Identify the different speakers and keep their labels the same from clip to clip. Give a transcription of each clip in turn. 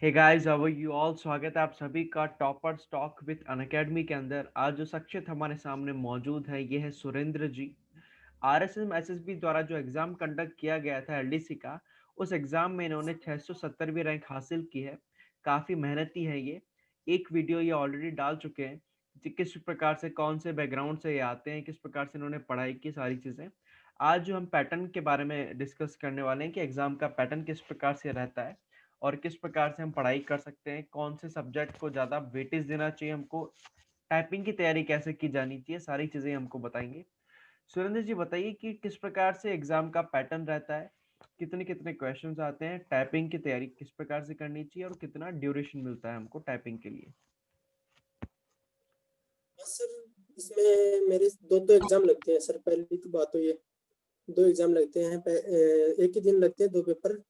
Speaker 1: Hey guys, how are you all. स्वागत है आप सभी का टॉपर स्टॉक विद अनअकैडमी के अंदर। आज जो शख्सियत हमारे सामने मौजूद है ये है सुरेंद्र जी। आरएसएम एसएसबी द्वारा जो एग्जाम कंडक्ट किया गया था एलडीसी का, उस एग्जाम में इन्होंने 670वीं रैंक हासिल की है। काफी मेहनती है ये। एक वीडियो ये ऑलरेडी डाल चुके हैं कि किस प्रकार से, कौन से बैकग्राउंड से ये आते हैं, किस प्रकार से इन्होंने पढ़ाई की, सारी चीजें। आज जो हम पैटर्न के बारे में डिस्कस करने वाले हैं कि एग्जाम का पैटर्न किस प्रकार से रहता है और किस प्रकार से हम पढ़ाई कर सकते हैं, कौन से सब्जेक्ट को ज़्यादा वेटेज देना चाहिए हमको, टाइपिंग की तैयारी कैसे की जानी चाहिए, सारी चीज़ें हमको बताएंगे। सुरेंद्र जी बताइए कि किस प्रकार से एग्जाम का पैटर्न रहता है, कितने कितने क्वेश्चंस आते हैं, टाइपिंग की तैयारी किस प्रकार से करनी चाहिए और कितना ड्यूरेशन मिलता है हमको टाइपिंग के लिए।
Speaker 2: हाँ सर, इसमें मेरे दो एग्जाम लगते हैं सर। पहली तो बात तो ये दो एग्जाम लगते हैं। एक ही दिन लगते हैं दो पेपर।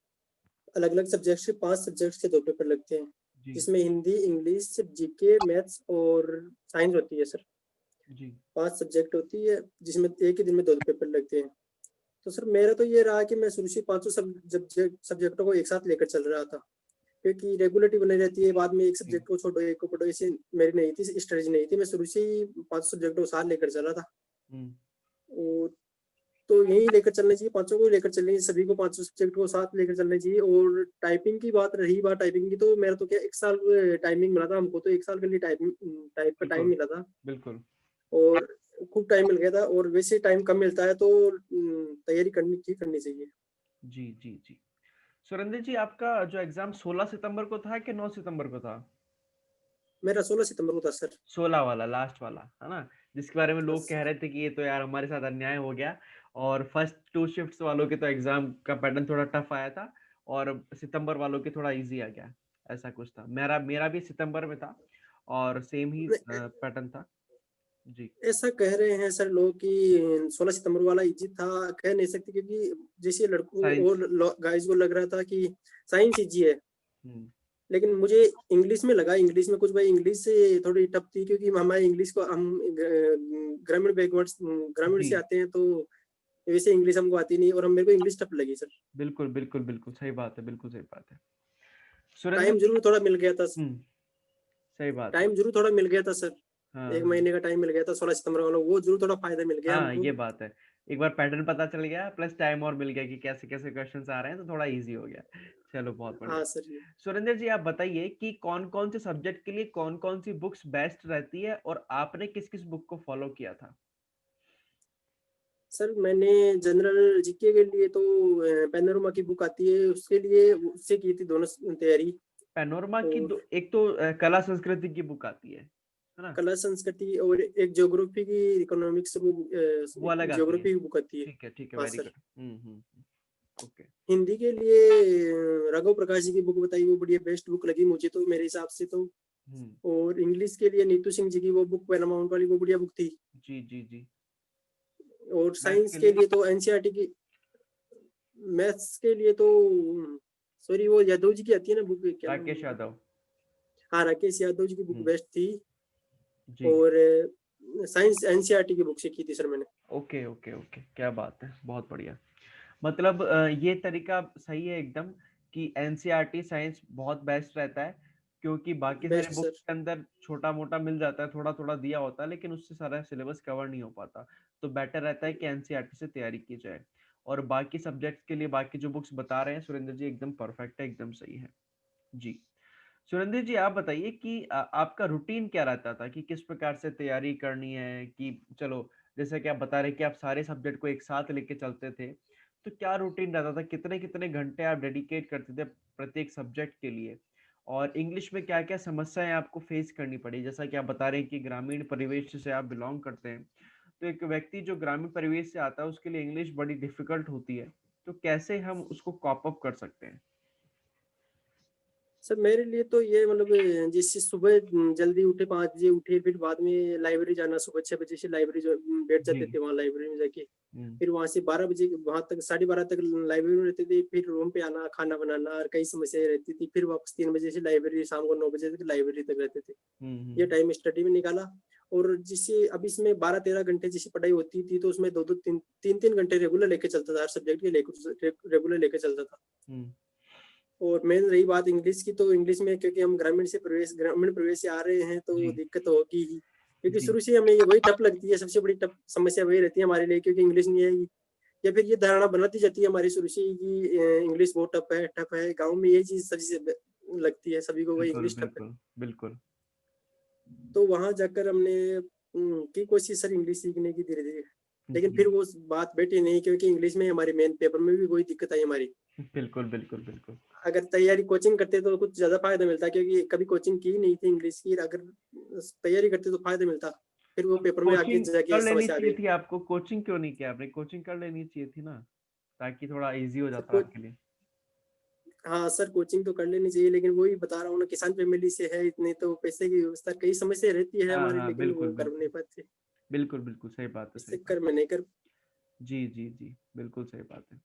Speaker 2: अलग अलग सब्जेक्ट्स के 5 सब्जेक्ट्स के दो पेपर लगते हैं,
Speaker 1: जी
Speaker 2: जिसमें हिंदी, इंग्लिश, जीके, मैथ्स और साइंस होती है सर।
Speaker 1: जी
Speaker 2: 5 सब्जेक्ट होती है, जिसमें एक ही दिन में दो पेपर लगते हैं। तो सर मेरा तो ये रहा कि मैं शुरू से पांचों सब्जेक्टों को एक साथ लेकर चल रहा था, क्योंकि रेगुलरिटी बनी रहती है। बाद में एक
Speaker 1: जी।
Speaker 2: सब्जेक्ट को छोड़ो, एक को पढ़ो, ऐसे मेरी नहीं थी, स्ट्रेटजी नहीं थी। मैं शुरू से ही 5 सब्जेक्टों को साथ लेकर चल रहा था।
Speaker 1: हम्म।
Speaker 2: और तो यही लेकर चलना चाहिए, पांचों को लेकर चलना चाहिए, सभी को पांचों सब्जेक्ट को साथ लेकर चलना चाहिए। और टाइपिंग की बात रही, बात टाइपिंग की, तो मेरा तो क्या 1 साल टाइमिंग मिला था हमको। तो 1 साल के लिए टाइप का टाइम
Speaker 1: बिल्कुल
Speaker 2: मिला था।
Speaker 1: बिल्कुल।
Speaker 2: और खूब टाइम मिल गया था। और वैसे टाइम कम मिलता है तो तैयारी करनी चाहिए।
Speaker 1: जी जी जी। सुरेंद्र जी, आपका जो एग्जाम 16 सितंबर को था कि 9 सितंबर को था?
Speaker 2: मेरा 16 सितंबर को था सर।
Speaker 1: 16 वाला, लास्ट वाला है ना, जिसके बारे में लोग
Speaker 2: बस
Speaker 1: कह रहे थे कि ये तो यार हमारे साथ अन्याय हो गया। और फर्स्ट 2 शिफ्ट्स वालों के तो एग्जाम का पैटर्न थोड़ा टफ आया था और सितंबर वालों के थोड़ा इजी आ गया। ऐसा कुछ था। मेरा मेरा भी सितंबर में था और सेम ही पैटर्न था। जी।
Speaker 2: ऐसा कह रहे हैं सर लोग कि 16 सितंबर वाला इजी था। कह नहीं सकते, क्योंकि जैसे लड़कों
Speaker 1: साइंस।
Speaker 2: और गाइस को लग रहा था कि साइंस इजी है।
Speaker 1: हम्म।
Speaker 2: लेकिन मुझे इंग्लिश में लगा, इंग्लिश में कुछ भाई इंग्लिश से थोड़ी टफ थी, क्योंकि हमारे इंग्लिश को हम ग्रामीण बैकवर्ड्स ग्रामीण
Speaker 1: जी।
Speaker 2: से आते हैं, तो वैसे इंग्लिश हमको आती नहीं। और हम मेरे को इंग्लिश टफ लगी सर।
Speaker 1: बिल्कुल बिल्कुल बिल्कुल सही बात है, बिल्कुल सही बात है। सुरेंद्र
Speaker 2: टाइम
Speaker 1: जी।
Speaker 2: जरूर थोड़ा मिल गया था।
Speaker 1: हम्म। सही बात है।
Speaker 2: टाइम जरूर थोड़ा मिल गया था सर।
Speaker 1: हाँ
Speaker 2: एक
Speaker 1: हाँ।
Speaker 2: महीने का टाइम मिल गया था 16 सितंबर वाला, वो जरूर थोड़ा फायदा मिल गया
Speaker 1: हाँ
Speaker 2: हमको।
Speaker 1: ये बात है। एक बार पैटर्न पता चल गया प्लस टाइम और मिल गया कि कैसे कैसे क्वेश्चंस आ रहे हैं, तो थोड़ा इजी हो गया। चलो बहुत बढ़िया।
Speaker 2: हाँ सर जी।
Speaker 1: सुरेंद्र जी, आप बताइए कि कौन कौन से सब्जेक्ट के लिए कौन कौन सी बुक्स बेस्ट रहती है और आपने किस किस बुक को फॉलो किया था?
Speaker 2: सर मैंने जनरल जीके के लिए तो पैनोरमा की बुक आती है, उसके लिए उससे की थी दोनों तैयारी।
Speaker 1: पैनोरमा की
Speaker 2: और
Speaker 1: एक तो कला संस्कृति की बुक आती है ना?
Speaker 2: कला संस्कृति, और एक ज्योग्राफी की, इकोनॉमिक्स
Speaker 1: वो अलग आती है।
Speaker 2: ज्योग्राफी की बुक आती है।
Speaker 1: ठीक है,
Speaker 2: हाँ
Speaker 1: very
Speaker 2: sir.
Speaker 1: Good. Okay.
Speaker 2: Hindi के लिए राघव प्रकाश जी की बुक बताई, वो बढ़िया बेस्ट बुक लगी मुझे तो, मेरे हिसाब से तो।
Speaker 1: हम्म।
Speaker 2: और इंग्लिश के लिए नीतू सिंह जी की वो बुक पैरामाउंट वाली, वो बढ़िया बुक थी।
Speaker 1: जी जी जी।
Speaker 2: और
Speaker 1: मैथ्स
Speaker 2: साइंस
Speaker 1: के
Speaker 2: के
Speaker 1: लिए?
Speaker 2: लिए तो एनसीईआरटी की। मैथ्स के लिए तो सॉरी, वो यादव जी की आती है ना बुक, क्या नाम
Speaker 1: राकेश
Speaker 2: उनका?
Speaker 1: यादव।
Speaker 2: हाँ, राकेश यादव जी की बुक
Speaker 1: हम्म।
Speaker 2: बेस्ट थी।
Speaker 1: जी।
Speaker 2: और साइंस एनसीईआरटी की बुक से की थी सर मैंने।
Speaker 1: ओके ओके ओके, क्या बात है, बहुत बढ़िया। मतलब ये तरीका सही है एकदम कि एनसीईआरटी साइंस बहुत बेस्ट रहता है, क्योंकि बाकी सारे
Speaker 2: बेस्ट
Speaker 1: बुक्स
Speaker 2: सर।
Speaker 1: के अंदर छोटा मोटा मिल जाता है, थोड़ा थोड़ा दिया होता है, लेकिन उससे सारा सिलेबस कवर नहीं हो पाता। तो बेटर रहता है कि एनसीईआरटी से तैयारी की जाए। और बाकी सब्जेक्ट्स के लिए बाकी जो बुक्स बता रहे हैं सुरेंद्र जी एकदम परफेक्ट है, एकदम सही है। जी। सुरेंद्र जी, आप बताइए कि आपका रूटीन क्या रहता था, कि किस प्रकार से तैयारी करनी है, कि चलो जैसे कि आप बता रहे कि आप सारे सब्जेक्ट को एक साथ लेके चलते थे, तो क्या रूटीन रहता था, कितने कितने घंटे आप डेडिकेट करते थे प्रत्येक सब्जेक्ट के लिए? और इंग्लिश में क्या क्या समस्याएं आपको फेस करनी पड़ी, जैसा कि आप बता रहे हैं कि ग्रामीण परिवेश से आप बिलोंग करते हैं, तो एक व्यक्ति जो ग्रामीण परिवेश से आता है उसके लिए इंग्लिश बड़ी डिफिकल्ट होती है, तो कैसे हम उसको कॉप अप कर सकते हैं?
Speaker 2: सर मेरे लिए तो ये मतलब जैसे सुबह जल्दी उठे, 5 बजे उठे, फिर बाद में लाइब्रेरी जाना, सुबह 6 बजे से लाइब्रेरी जो बैठ
Speaker 1: जी।
Speaker 2: जाते थे वहाँ लाइब्रेरी में जाके।
Speaker 1: हम्म।
Speaker 2: फिर वहां से 12 बजे वहां तक, 12:30 तक लाइब्रेरी में रहते थे। फिर रूम पे आना, खाना बनाना और कई समस्याएं रहती थी। फिर वापस 3 बजे से लाइब्रेरी, शाम को 9 बजे तक लाइब्रेरी तक रहते थे। ये
Speaker 1: हम्म।
Speaker 2: टाइम स्टडी में निकाला। और जिससे अब इसमें 12-13 घंटे जैसी पढ़ाई होती थी, तो उसमें 2-2, 3-3 घंटे रेगुलर लेके चलता था, हर सब्जेक्ट के रेगुलर लेके चलता था।
Speaker 1: हम्म।
Speaker 2: और मेन रही बात इंग्लिश की, तो इंग्लिश में क्योंकि हम ग्रामीण प्रवेश से आ रहे हैं तो
Speaker 1: जी,
Speaker 2: दिक्कत होगी ही, क्योंकि
Speaker 1: जी,
Speaker 2: शुरू से हमें ये वही टफ लगती है, सबसे बड़ी टफ समस्या वही रहती है हमारे लिए, क्योंकि इंग्लिश नहीं है, या फिर ये धारणा बनाती जाती है हमारी शुरू से ही कि इंग्लिश बहुत टफ है। गाँव में यही चीज़ सबसे लगती है सभी को, वही
Speaker 1: बिल्कुल,
Speaker 2: इंग्लिश टफ है।
Speaker 1: बिल्कुल, बिल्कुल।
Speaker 2: तो वहाँ जाकर हमने की कोशिश सर इंग्लिश सीखने की धीरे-धीरे। लेकिन
Speaker 1: जी,
Speaker 2: फिर वो बात बैठी नहीं, क्योंकि इंग्लिश में हमारे मेन पेपर में भी वही दिक्कत आई हमारी।
Speaker 1: बिल्कुल, बिल्कुल, बिल्कुल।
Speaker 2: अगर तैयारी कोचिंग करते तो कुछ ज़्यादा फ़ायदा मिलता, क्योंकि कभी कोचिंग की नहीं थी इंग्लिश की, अगर तैयारी करते तो फ़ायदा मिलता। फिर वो
Speaker 1: तो
Speaker 2: पेपर में आगे
Speaker 1: कोचिंग
Speaker 2: जाके
Speaker 1: कर लेनी
Speaker 2: समस्या आ
Speaker 1: चाहिए
Speaker 2: गई।
Speaker 1: थी आपको, कोचिंग क्यों नहीं किया आपने? कोचिंग कर लेनी चाहिए थी ना, ताकि थोड़ा ईज़ी हो
Speaker 2: सर
Speaker 1: जाता
Speaker 2: को
Speaker 1: आपके लिए।
Speaker 2: हाँ सर, कोचिंग तो कर लेनी चाहिए, लेकिन वही बता रहा हूँ ना, किसान फैमिली से है, इतने तो पैसे की व्यवस्था, कई समस्या रहती है
Speaker 1: हाँ,
Speaker 2: हमारी,
Speaker 1: हाँ,
Speaker 2: लेकिन
Speaker 1: बिल्कुल,
Speaker 2: वो कर नहीं
Speaker 1: बिल्कुल।
Speaker 2: पाते।
Speaker 1: बिल्कुल, बिल्कुल, सही बात है,
Speaker 2: इस
Speaker 1: सही बात
Speaker 2: चक्कर
Speaker 1: है।
Speaker 2: में नहीं कर।
Speaker 1: जी, जी, जी, बिल्कुल सही बात है।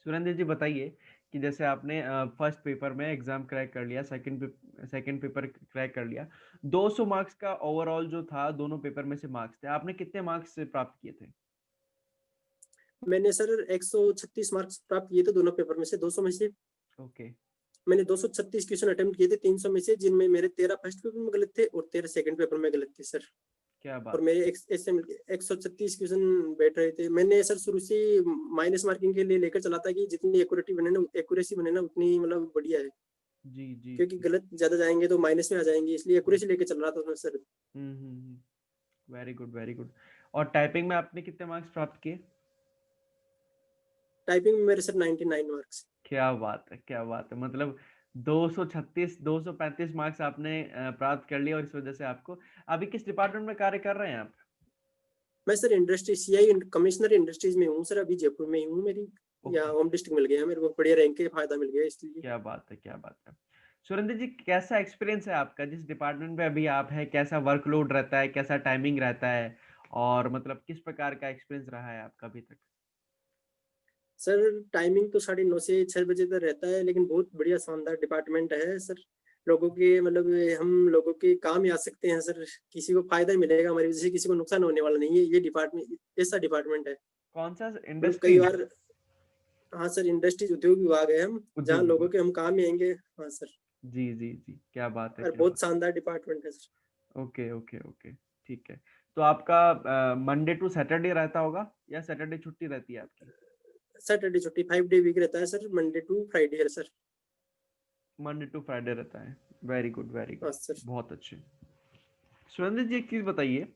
Speaker 1: सुरेंद्र जी बताइए कि जैसे आपने फर्स्ट पेपर में एग्ज़ाम क्रैक कर लिया, सेकंड पेपर क्रैक कर लिया। 200 मार्क्स का ओवरऑल जो था, दोनों पेपर में से मार्क्स थे। आपने कितने मार्क्स प्राप्त किए थे?
Speaker 2: मैंने सर 136 मार्क्स प्राप्त किए थे दोनों पेपर में से, 200 में से।
Speaker 1: ओके,
Speaker 2: मैंने 236 क्वेश्चन अटेम्प्ट किए थे 300 में से, जिनमें मेरे 13 फर्स्ट पेपर में गलत थे और 13 सेकंड पेपर में गलत थे सर।
Speaker 1: क्या
Speaker 2: और
Speaker 1: बात है!
Speaker 2: मेरे ऐसे मिलके 136 क्वेश्चन बैठ रहे थे। मैंने सर शुरू से माइनस मार्किंग के लिए लेकर चला था कि जितनी एक्यूरेसी बने ना उतनी मतलब बढ़िया है,
Speaker 1: जी, जी,
Speaker 2: क्योंकि
Speaker 1: जी।
Speaker 2: गलत ज्यादा जाएंगे तो माइनस में आ जाएंगे, इसलिए
Speaker 1: हुँ,
Speaker 2: एक्यूरेसी लेकर चल रहा था उसमें सर।
Speaker 1: हुँ, हुँ, हुँ। Very good, very good. और टाइपिंग में आपने कितने मार्क्स प्राप्त किए?
Speaker 2: टाइपिंग में मेरे सर 99 मार्क्स।
Speaker 1: क्या बात है, क्या बात है! मतलब 236 235 मार्क्स आपने प्राप्त कर लिए और इस वज़ह से आपको अभी किस डिपार्टमेंट में कार्य कर रहे हैं आप?
Speaker 2: मैं sir industry CI commissioner industries में हूँ सर, अभी जयपुर में ही हूँ। मेरी या
Speaker 1: ओके,
Speaker 2: होम डिस्ट्रिक्ट मिल गया मेरे को, बढ़िया रैंक के फायदा मिल गया इसलिए।
Speaker 1: क्या बात है, क्या बात है! सुरेंद्र जी कैसा एक्सपीरियंस है आपका जिस डिपार्टमेंट में अभी आप हैं? कैसा वर्कलोड रहता है? कैसा टाइमिंग रहता है? और मतलब किस प्रकार का एक्सपीरियंस रहा है आपका अभी तक?
Speaker 2: सर टाइमिंग तो 9:30 से 6 बजे तक रहता है, लेकिन बहुत बढ़िया शानदार डिपार्टमेंट है सर। लोगों के मतलब हम लोगों के काम ही आ सकते हैं सर, किसी को फायदा ही मिलेगा हमारी वजह से, किसी को नुकसान होने वाला नहीं है। ये डिपार्टमेंट ऐसा डिपार्टमेंट है,
Speaker 1: कौन-सा
Speaker 2: मतलब कई
Speaker 1: इंडस्ट्रीज़?
Speaker 2: बार। हाँ सर, इंडस्ट्रीज उद्योग विभाग है हम, जहाँ
Speaker 1: उद्योग
Speaker 2: लोगों
Speaker 1: विभाग।
Speaker 2: के हम काम ही आएंगे। हाँ सर।
Speaker 1: जी, जी, जी। क्या बात है,
Speaker 2: और
Speaker 1: क्या बात
Speaker 2: बहुत शानदार डिपार्टमेंट है सर।
Speaker 1: Okay, okay, okay. ठीक है। तो आपका मंडे टू सैटरडे रहता होगा या सैटरडे छुट्टी रहती है आपकी?
Speaker 2: सैटरडे छुट्टी, 5 डे वीक रहता है सर, मंडे टू फ्राइडे है सर।
Speaker 1: मंडे टू फ्राइडे रहता है। Very good, very good.
Speaker 2: हाँ सर।
Speaker 1: बहुत अच्छे। सुरेंद्र जी एक चीज़ बताइए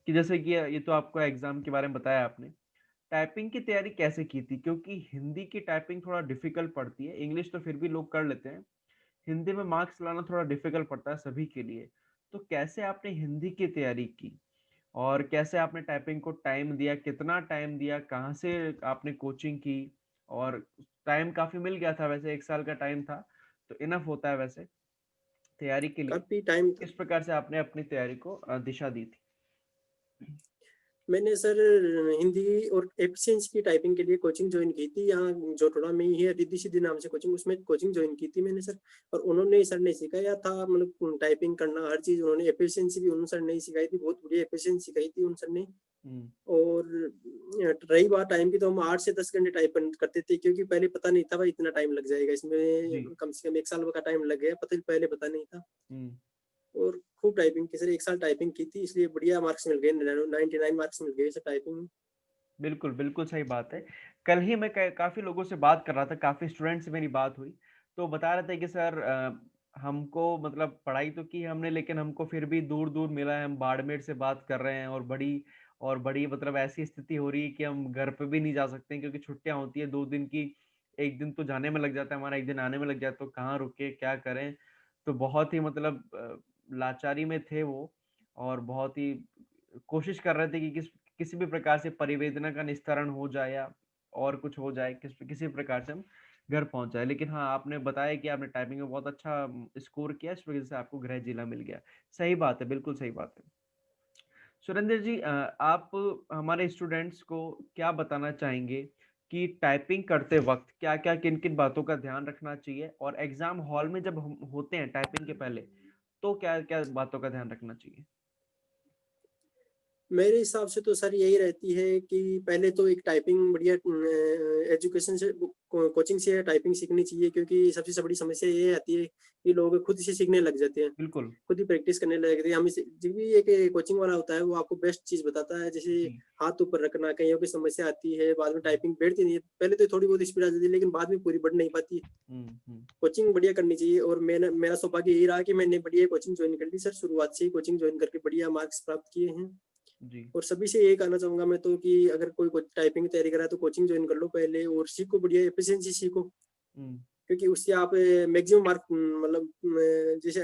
Speaker 1: कि जैसे कि ये तो आपको एग्ज़ाम के बारे में बताया आपने। टाइपिंग की तैयारी कैसे की थी? क्योंकि हिंदी की टाइपिंग थोड़ा डिफ़िकल्ट पड़ती है। इंग्लिश तो फिर भी लोग कर लेते हैं। हिंदी में मार्क्स लाना थोड़ा डिफ़िकल्ट पड़ता है सभी के लिए। तो कैसे आपने हिंदी की तैयारी की? और कैसे आपने टाइपिंग को टाइम दिया? कितना टाइम दिया? कहाँ से आपने कोचिंग की? और टाइम काफ़ी मिल गया था वैसे 1 साल का टाइम था, तो इनफ होता है वैसे तैयारी के लिए।
Speaker 2: काफी टाइम।
Speaker 1: किस प्रकार से आपने अपनी तैयारी को दिशा दी थी?
Speaker 2: मैंने सर हिंदी और एफिशिएंसी की टाइपिंग के लिए कोचिंग ज्वाइन की थी, यहाँ जोटोड़ा में ही है, रिद्धि सिद्धि नाम से कोचिंग, उसमें कोचिंग ज्वाइन की थी मैंने सर। और उन्होंने सर ने सिखाया था, मतलब टाइपिंग करना हर चीज उन्होंने, एफिशिएंसी भी उन सर ने ही सिखाई थी, बहुत बढ़िया एफिशिएंसी सिखाई थी उन सर ने।
Speaker 1: हुँ,
Speaker 2: और रही बात टाइम की, तो हम 8 से 10 घंटे टाइप करते थे, क्योंकि पहले पता नहीं था भाई इतना टाइम लग जाएगा इसमें,
Speaker 1: जी।
Speaker 2: कम से कम 1 साल का टाइम लग गया, पहले पता नहीं था।
Speaker 1: हुँ,
Speaker 2: और खूब टाइपिंग की सर, 1 साल टाइपिंग की थी, इसलिए बढ़िया मार्क्स मिल गए, 99 मार्क्स मिल गए सर टाइपिंग में।
Speaker 1: बिल्कुल, बिल्कुल सही बात है। कल ही मैं क काफ़ी लोगों से बात कर रहा था, काफ़ी स्टूडेंट से मेरी बात हुई, तो बता रहे थे कि सर हमको मतलब पढ़ाई तो की हमने लेकिन हमको फिर भी दूर-दूर मिला है, हम बाड़मेर से बात कर रहे हैं और बड़ी मतलब ऐसी स्थिति हो रही है कि हम घर पे भी नहीं जा सकते हैं क्योंकि छुट्टियाँ होती है 2 दिन की, 1 दिन तो जाने में लग जाता है हमारा, 1 दिन आने में लग जाता है, तो कहाँ रुके, क्या करें? तो बहुत ही मतलब लाचारी में थे वो और बहुत ही कोशिश कर रहे थे कि किसी भी प्रकार से परिवेदना का निस्तारण हो जाए या और कुछ हो जाए, किसी प्रकार से हम घर पहुँच जाएँ। लेकिन हाँ, आपने बताया कि आपने टाइपिंग में बहुत अच्छा स्कोर किया, इस वज़ह से आपको गृह जिला मिल गया। सही बात है, बिल्कुल सही बात है। सुरेंद्र जी आप हमारे स्टूडेंट्स को क्या बताना चाहेंगे कि टाइपिंग करते वक़्त क्या-क्या, किन-किन बातों का ध्यान रखना चाहिए? और एग्ज़ाम हॉल में जब हम होते हैं टाइपिंग के पहले, तो क्या-क्या बातों का ध्यान रखना चाहिए?
Speaker 2: मेरे हिसाब से तो सर यही रहती है कि पहले तो एक टाइपिंग बढ़िया एजुकेशन से कोचिंग से टाइपिंग सीखनी चाहिए, क्योंकि सबसे बड़ी समस्या ये आती है कि लोग खुद से सीखने लग जाते हैं,
Speaker 1: बिल्कुल।
Speaker 2: खुद ही प्रैक्टिस करने लग जाते हैं। हम इसे जो भी एक कोचिंग वाला होता है वो आपको बेस्ट चीज़ बताता है, जैसे
Speaker 1: जी।
Speaker 2: हाथ ऊपर रखना, कईयों की समस्या आती है, बाद में टाइपिंग बैठती नहीं है। पहले तो थोड़ी बहुत स्पीड आ जाती है, लेकिन बाद में पूरी बढ़ नहीं पाती।
Speaker 1: हुँ।
Speaker 2: कोचिंग बढ़िया करनी चाहिए, और मेरा सौभाग्य यही रहा कि मैंने बढ़िया कोचिंग जॉइन कर ली सर, शुरुआत से ही कोचिंग जॉइन करके बढ़िया मार्क्स प्राप्त किए हैं।
Speaker 1: जी।
Speaker 2: और सभी से यही कहना चाहूँगा मैं तो कि अगर कोई टाइपिंग की तैयारी कर रहा है तो कोचिंग जॉइन कर लो पहले, और सीखो, बढ़िया एफिशिएंसी सीखो,
Speaker 1: हुँ।
Speaker 2: क्योंकि उससे आप मैक्सिमम मार्क मतलब जैसे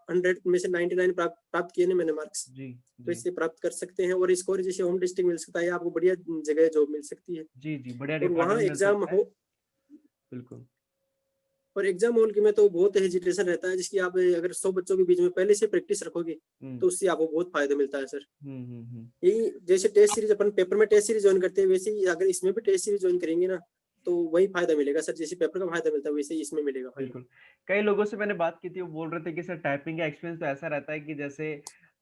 Speaker 2: 100 में से 99 प्राप्त किए ना मैंने मार्क्स,
Speaker 1: जी,
Speaker 2: तो
Speaker 1: जी।
Speaker 2: इससे प्राप्त कर सकते हैं, और स्कोर जैसे होम डिस्ट्रिक्ट मिल सकता है, आपको बढ़िया जगह जॉब मिल सकती है।
Speaker 1: जी, जी, बढ़िया
Speaker 2: और वहाँ
Speaker 1: डिपार्टमेंट मिल
Speaker 2: एग्जाम
Speaker 1: सकता है।
Speaker 2: हो,
Speaker 1: बिल्कुल।
Speaker 2: और एग्जाम हॉल की में तो बहुत हेजिटेशन रहता है, जिसकी आप अगर 100 बच्चों के बीच में पहले से प्रैक्टिस रखोगे
Speaker 1: हुँ।
Speaker 2: तो उससे आपको बहुत फायदा मिलता है सर।
Speaker 1: हुँ।
Speaker 2: यही जैसे टेस्ट सीरीज अपन पेपर में टेस्ट सीरीज ज्वाइन करते हैं, वैसे ही अगर इसमें भी टेस्ट सीरीज ज्वाइन करेंगे ना, तो वही फायदा मिलेगा सर, जैसे पेपर का फायदा मिलता है वैसे ही इसमें मिलेगा फायदा।
Speaker 1: बिल्कुल। कई लोगों से मैंने बात की थी, वो बोल रहे थे कि सर टाइपिंग का एक्सपीरियंस तो ऐसा रहता है कि जैसे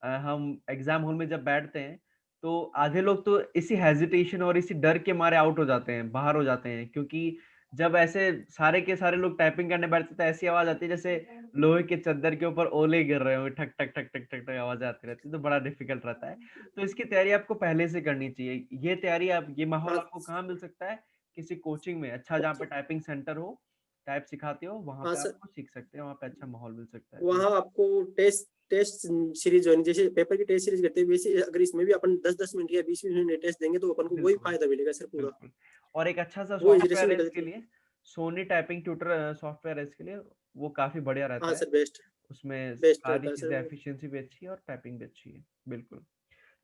Speaker 1: हम एग्ज़ाम हॉल में जब बैठते हैं, तो आधे लोग तो इसी हेजिटेशन और इसी डर के मारे आउट हो जाते हैं, बाहर हो जाते हैं। क्योंकि जब ऐसे सारे के सारे लोग टाइपिंग करने बैठते हैं, तो ऐसी आवाज़ आती है जैसे लोहे के चद्दर के ऊपर ओले गिर रहे हों, ठक, ठक, ठक, ठक, ठक, ठक आवाज़ें आती रहती हैं, तो बड़ा डिफ़िकल्ट रहता है। तो इसकी तैयारी आपको पहले से करनी चाहिए। ये तैयारी आप ये माहौल
Speaker 2: हाँ,
Speaker 1: आपको कहाँ मिल सकता है? किसी कोचिंग में, अच्छा जहाँ पे टाइपिंग सेंटर हो, टाइप सिखाते हो, वहाँ
Speaker 2: हाँ
Speaker 1: पे
Speaker 2: सर,
Speaker 1: आपको सीख सकते हैं, वहाँ पे अच्छा माहौल मिल सकता है। जी,
Speaker 2: वहाँ आपको टेस्ट टेस्ट सीरीज ज्वाइन, जैसे पेपर की टेस्ट सीरीज करते हैं, वैसे अगर इसमें भी अपन 10-10 मिनट या 20-20 मिनट टेस्ट देंगे तो अपन को वही
Speaker 1: बिल्कुल,
Speaker 2: फायदा मिलेगा सर पूरा।
Speaker 1: बिल्कुल। और एक अच्छा-सा
Speaker 2: वो एजुकेशन
Speaker 1: सॉफ्टवेयर है
Speaker 2: निकलती
Speaker 1: इसके
Speaker 2: है।
Speaker 1: लिए, सोनी टाइपिंग ट्यूटर सॉफ्टवेयर है इसके लिए, वो काफ़ी बढ़िया
Speaker 2: हाँ
Speaker 1: रहता है।
Speaker 2: सर, बेस्ट
Speaker 1: उसमें
Speaker 2: बेस्ट
Speaker 1: सारी
Speaker 2: रहता है
Speaker 1: चीज़ें
Speaker 2: सर।
Speaker 1: एफिशिएंसी भी अच्छी है और टाइपिंग भी अच्छी है। बिल्कुल।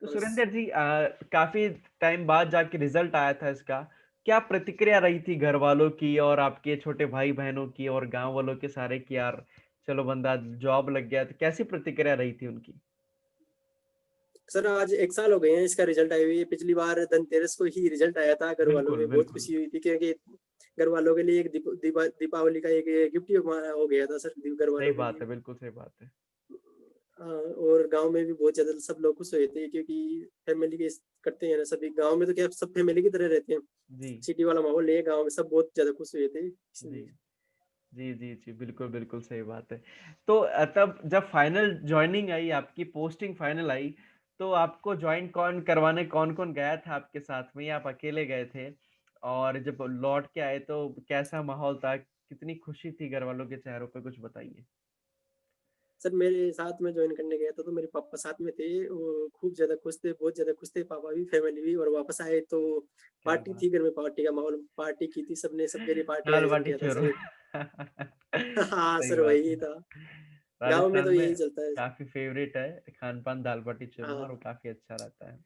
Speaker 1: तो
Speaker 2: बस
Speaker 1: सुरेंद्र जी काफ़ी टाइम बाद जाके रिज़ल्ट आया था इसका। क्या प्रतिक्रिया रही थी घरवालों की और आपके छोटे भाई-बहनों की और गाँव वालों के सारे कि यार चलो बंदा जॉब लग गया, तो कैसी प्रतिक्रिया रही थी उनकी?
Speaker 2: सर आज 1 साल हो गए हैं इसका रिजल्ट आए हुए। पिछली बार धनतेरस को ही रिजल्ट आया था, घर वालों
Speaker 1: बिल्कुल,
Speaker 2: में बहुत
Speaker 1: बिल्कुल।
Speaker 2: खुशी हुई थी, क्योंकि घर वालों के लिए एक दीपावली का एक गिफ्ट ही हो गया था सर, घर
Speaker 1: सही
Speaker 2: वालों के
Speaker 1: बात
Speaker 2: लिए।
Speaker 1: है, बिल्कुल सही बात है।
Speaker 2: और गांव में भी बहुत ज्यादा सब लोग खुश हुए थे, क्योंकि फैमिली के करते हैं ना सभी, गांव में तो क्या सब फैमिली की तरह रहते हैं।
Speaker 1: जी,
Speaker 2: सिटी वाला माहौल नहीं है, गांव में सब बहुत ज्यादा खुश हुए थे
Speaker 1: जी।
Speaker 2: इसलिए।
Speaker 1: जी। बिल्कुल, बिल्कुल सही बात है। तो तब जब फाइनल जॉइनिंग आई, आपकी पोस्टिंग फाइनल आई, तो आपको जॉइन कौन करवाने कौन-कौन गया था आपके साथ में या आप अकेले गए थे? और जब लौट के आए तो कैसा माहौल था? कितनी खुशी थी घरवालों के चेहरों पे? कुछ बताइए।
Speaker 2: सर मेरे साथ में ज्वाइन करने गया था तो मेरे पापा साथ में थे, वो खूब ज्यादा खुश थे, बहुत ज्यादा खुश थे, पापा भी फैमिली भी। और वापस आए तो
Speaker 1: क्या
Speaker 2: पार्टी
Speaker 1: बात!
Speaker 2: थी घर में, पार्टी का माहौल, पार्टी की थी, सबने सबके लिए पार्टी का आयोजन
Speaker 1: दाल-बाटी
Speaker 2: किया था
Speaker 1: चूरमा।
Speaker 2: सर। हाँ
Speaker 1: सही
Speaker 2: सर,
Speaker 1: बात
Speaker 2: वही
Speaker 1: है।
Speaker 2: था। गाँव में
Speaker 1: राजस्थान
Speaker 2: तो
Speaker 1: में
Speaker 2: यही चलता है।
Speaker 1: काफ़ी फ़ेवरेट है खान-पान दाल-बाटी चूरमा
Speaker 2: हाँ,
Speaker 1: और वो काफ़ी अच्छा रहता है।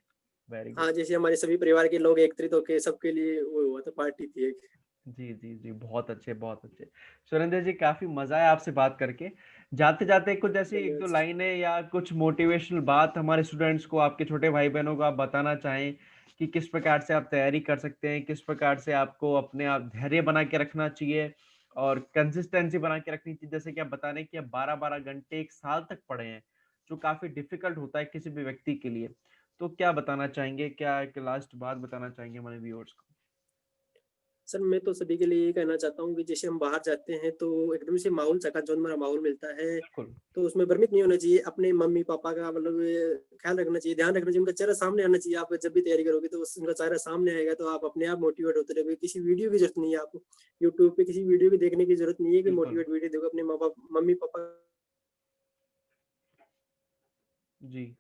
Speaker 1: Very good.
Speaker 2: हाँ, जैसे हमारे सभी परिवार के लोग एकत्रित होके सबके लिए वो हुआ था, पार्टी थी एक।
Speaker 1: जी। बहुत अच्छे, बहुत अच्छे। सुरेंद्र जी काफ़ी मज़ा आया आपसे बात करके। जाते-जाते कुछ ऐसी
Speaker 2: धन्यवाद
Speaker 1: 1-2
Speaker 2: सर।
Speaker 1: लाइनें या कुछ मोटिवेशनल बात हमारे स्टूडेंट्स को, आपके छोटे भाई-बहनों को आप बताना चाहें कि किस प्रकार से आप तैयारी कर सकते हैं, किस प्रकार से आपको अपने आप धैर्य बना के रखना चाहिए और कंसिस्टेंसी बना के रखनी चाहिए। जैसे कि आप बता रहे हैं कि आप 12-12 घंटे 1 साल तक पढ़े हैं, जो काफ़ी डिफ़िकल्ट होता है किसी भी व्यक्ति के लिए। तो क्या बताना चाहेंगे? क्या एक लास्ट बात बताना चाहेंगे हमारे व्यूअर्स को?
Speaker 2: सर मैं तो सभी के लिए ये कहना चाहता हूँ कि जैसे हम बाहर जाते हैं तो एकदम से माहौल चकाचौंध भरा माहौल मिलता है,
Speaker 1: बिल्कुल,
Speaker 2: तो उसमें भ्रमित नहीं होना चाहिए। अपने मम्मी-पापा का मतलब ख्याल रखना चाहिए, ध्यान रखना चाहिए, उनका चेहरा सामने आना चाहिए। आप जब भी तैयारी करोगे तो उनका चेहरा सामने आएगा तो आप अपने आप मोटिवेट होते रहोगे। किसी वीडियो की ज़रूरत नहीं है आपको। यूट्यूब पे किसी वीडियो की देखने की ज़रूरत नहीं है कि
Speaker 1: बिल्कुल।
Speaker 2: मोटिवेट वीडियो देखो, अपने माँ-बाप मम्मी-पापा
Speaker 1: जी।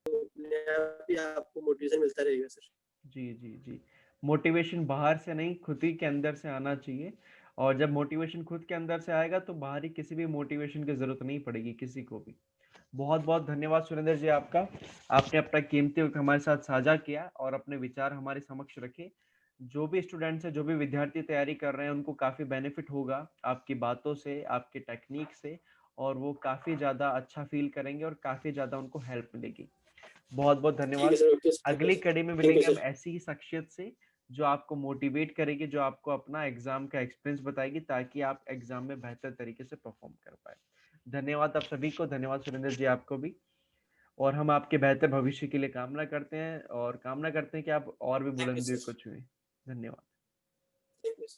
Speaker 2: अपने आप ही आपको मोटिवेशन मिलता रहेगा सर।
Speaker 1: जी। मोटिवेशन बाहर से नहीं, खुद ही के अंदर से आना चाहिए और जब मोटिवेशन खुद के अंदर से आएगा, तो बाहरी किसी भी मोटिवेशन की ज़रूरत नहीं पड़ेगी किसी को भी। बहुत-बहुत धन्यवाद सुरेंद्र जी आपका। आपने अपना कीमती वक़्त हमारे साथ साझा किया और अपने विचार हमारे समक्ष रखे। जो भी स्टूडेंट्स हैं, जो भी विद्यार्थी तैयारी कर रहे हैं, उनको काफ़ी बेनिफिट होगा आपकी बातों से, आपके टेक्नीक से और वो काफ़ी ज़्यादा अच्छा फ़ील करेंगे और काफ़ी ज़्यादा उनको हेल्प मिलेगी। बहुत-बहुत
Speaker 2: ठीक है
Speaker 1: धन्यवाद।
Speaker 2: सर, ओके सर, ठीक है
Speaker 1: अगली
Speaker 2: सर।
Speaker 1: कड़ी में
Speaker 2: थैंक यू
Speaker 1: मिलेंगे हम
Speaker 2: सर।
Speaker 1: ऐसी ही शख्सियत से, जो आपको मोटिवेट करेगी, जो आपको अपना एग्ज़ाम का एक्सपीरियंस बताएगी ताकि आप एग्ज़ाम में बेहतर तरीके से परफ़ॉर्म कर पाएँ। धन्यवाद आप सभी को, धन्यवाद सुरेंद्र जी आपको भी। और हम आपके बेहतर भविष्य के लिए कामना करते हैं और कामना करते हैं कि आप और भी
Speaker 2: थैंक यू
Speaker 1: बुलंदियों
Speaker 2: सर।
Speaker 1: को छुएँ। धन्यवाद।
Speaker 2: Thank you.